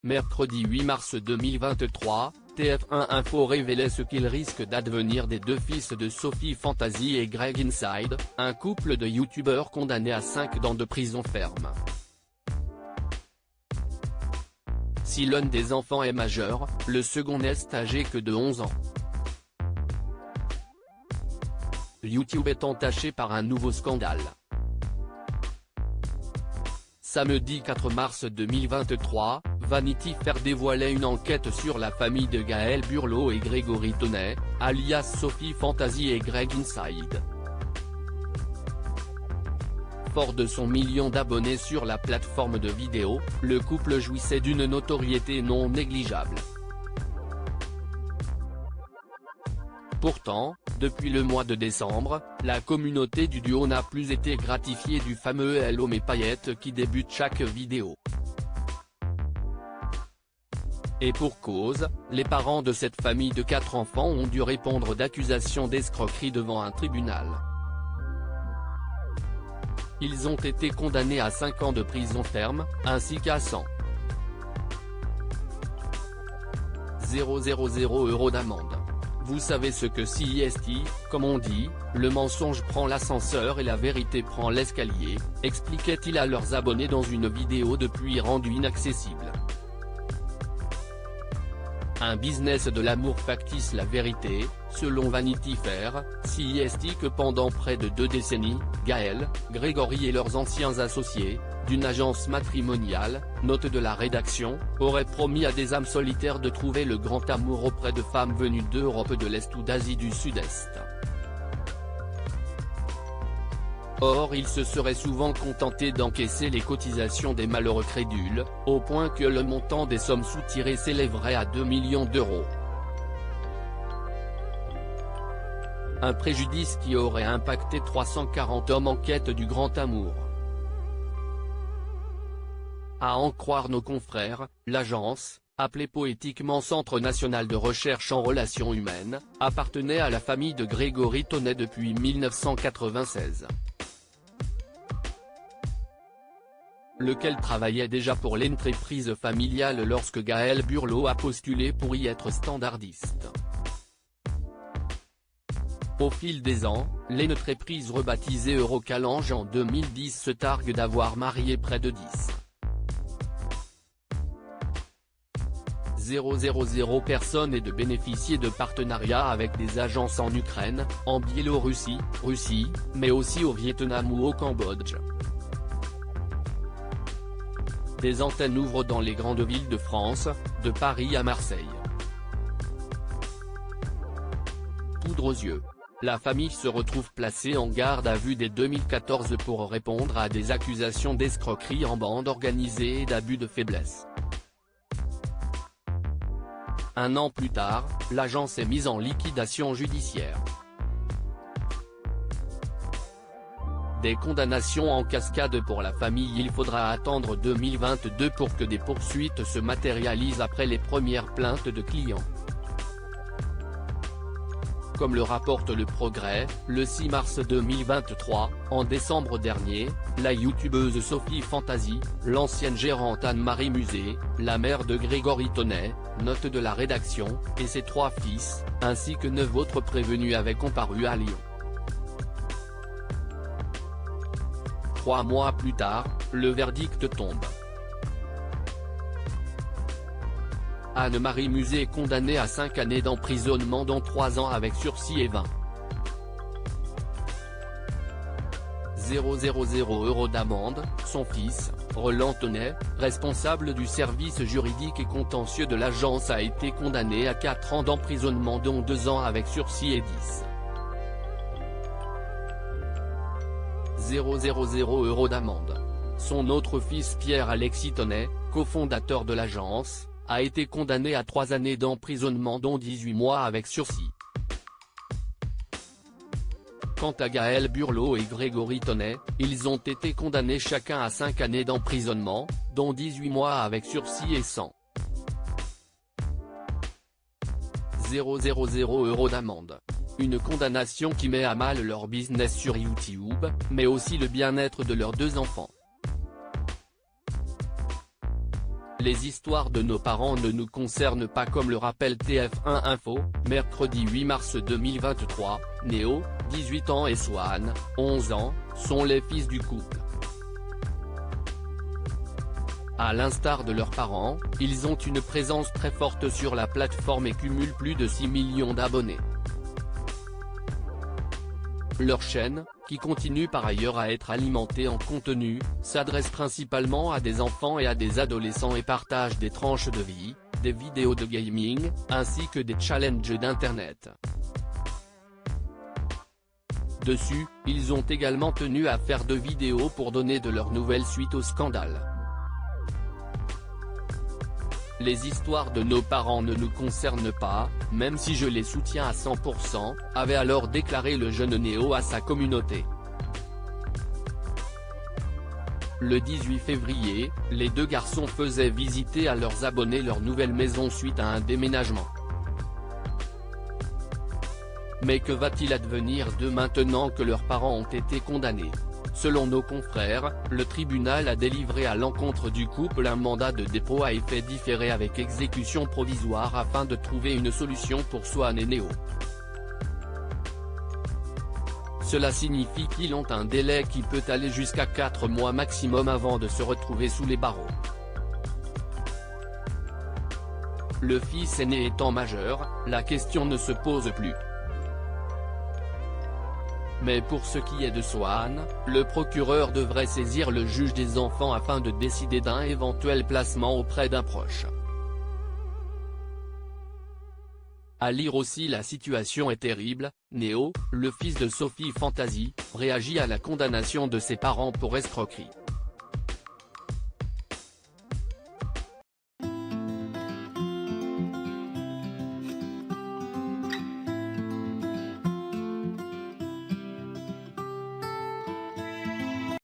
Mercredi 8 mars 2023, TF1 Info révélait ce qu'il risque d'advenir des deux fils de Sophie Fantasy et Greg Inside, un couple de youtubeurs condamnés à 5 ans de prison ferme. Si l'un des enfants est majeur, le second n'est âgé que de 11 ans. YouTube est entaché par un nouveau scandale. Samedi 4 mars 2023, Vanity Fair dévoilait une enquête sur la famille de Gaël Burlot et Grégory Tonnet, alias Sophie Fantasy et Greg Inside. Fort de son million d'abonnés sur la plateforme de vidéo, le couple jouissait d'une notoriété non négligeable. Pourtant, depuis le mois de décembre, la communauté du duo n'a plus été gratifiée du fameux Hello mes paillettes qui débute chaque vidéo. Et pour cause, les parents de cette famille de 4 enfants ont dû répondre d'accusations d'escroquerie devant un tribunal. Ils ont été condamnés à 5 ans de prison ferme, ainsi qu'à 100 000 € d'amende. Vous savez ce que CIST, comme on dit, le mensonge prend l'ascenseur et la vérité prend l'escalier, expliquait-il à leurs abonnés dans une vidéo depuis rendue inaccessible. Un business de l'amour factice. La vérité, selon Vanity Fair, CIST que pendant près de 2 décennies, Gaël, Grégory et leurs anciens associés, d'une agence matrimoniale, note de la rédaction, auraient promis à des âmes solitaires de trouver le grand amour auprès de femmes venues d'Europe de l'Est ou d'Asie du Sud-Est. Or ils se seraient souvent contentés d'encaisser les cotisations des malheureux crédules, au point que le montant des sommes soutirées s'élèverait à 2 millions d'euros. Un préjudice qui aurait impacté 340 hommes en quête du grand amour. À en croire nos confrères, l'agence, appelée poétiquement Centre National de Recherche en Relations Humaines, appartenait à la famille de Grégory Tonnet depuis 1996. Lequel travaillait déjà pour l'entreprise familiale lorsque Gaël Burlot a postulé pour y être standardiste. Au fil des ans, l'entreprise rebaptisée Eurocalange en 2010 se targue d'avoir marié près de 10,000 personnes et de bénéficier de partenariats avec des agences en Ukraine, en Biélorussie, Russie, mais aussi au Vietnam ou au Cambodge. Des antennes ouvrent dans les grandes villes de France, de Paris à Marseille. Poudre aux yeux. La famille se retrouve placée en garde à vue dès 2014 pour répondre à des accusations d'escroquerie en bande organisée et d'abus de faiblesse. Un an plus tard, l'agence est mise en liquidation judiciaire. Des condamnations en cascade pour la famille. Il faudra attendre 2022 pour que des poursuites se matérialisent après les premières plaintes de clients. Comme le rapporte Le Progrès, le 6 mars 2023, en décembre dernier, la youtubeuse Sophie Fantasy, l'ancienne gérante Anne-Marie Musée, la mère de Grégory Tonnet, note de la rédaction, et ses 3 fils, ainsi que 9 autres prévenus avaient comparu à Lyon. 3 mois plus tard, le verdict tombe. Anne-Marie Musée est condamnée à 5 années d'emprisonnement dont 3 ans avec sursis et 20,000 € d'amende. Son fils, Roland Tonnet, responsable du service juridique et contentieux de l'agence, a été condamné à 4 ans d'emprisonnement dont 2 ans avec sursis et 10,000 € d'amende. Son autre fils Pierre-Alexis Tonnet, cofondateur de l'agence, a été condamné à 3 années d'emprisonnement dont 18 mois avec sursis. Quant à Gaël Burlot et Grégory Tonnet, ils ont été condamnés chacun à 5 années d'emprisonnement, dont 18 mois avec sursis et 100,000 € d'amende. Une condamnation qui met à mal leur business sur YouTube, mais aussi le bien-être de leurs 2 enfants. Les histoires de nos parents ne nous concernent pas, comme le rappelle TF1 Info, mercredi 8 mars 2023, Néo, 18 ans et Swan, 11 ans, sont les fils du couple. À l'instar de leurs parents, ils ont une présence très forte sur la plateforme et cumulent plus de 6 millions d'abonnés. Leur chaîne, qui continue par ailleurs à être alimentée en contenu, s'adresse principalement à des enfants et à des adolescents et partage des tranches de vie, des vidéos de gaming, ainsi que des challenges d'internet. Dessus, ils ont également tenu à faire 2 vidéos pour donner de leurs nouvelles suite au scandale. Les histoires de nos parents ne nous concernent pas, même si je les soutiens à 100%, avait alors déclaré le jeune Néo à sa communauté. Le 18 février, les 2 garçons faisaient visiter à leurs abonnés leur nouvelle maison suite à un déménagement. Mais que va-t-il advenir d'eux maintenant que leurs parents ont été condamnés? Selon nos confrères, le tribunal a délivré à l'encontre du couple un mandat de dépôt à effet différé avec exécution provisoire afin de trouver une solution pour Swan et Néo. Cela signifie qu'ils ont un délai qui peut aller jusqu'à 4 mois maximum avant de se retrouver sous les barreaux. Le fils aîné étant majeur, la question ne se pose plus. Mais pour ce qui est de Swan, le procureur devrait saisir le juge des enfants afin de décider d'un éventuel placement auprès d'un proche. À lire aussi: la situation est terrible, Néo, le fils de Sophie Fantasy, réagit à la condamnation de ses parents pour escroquerie.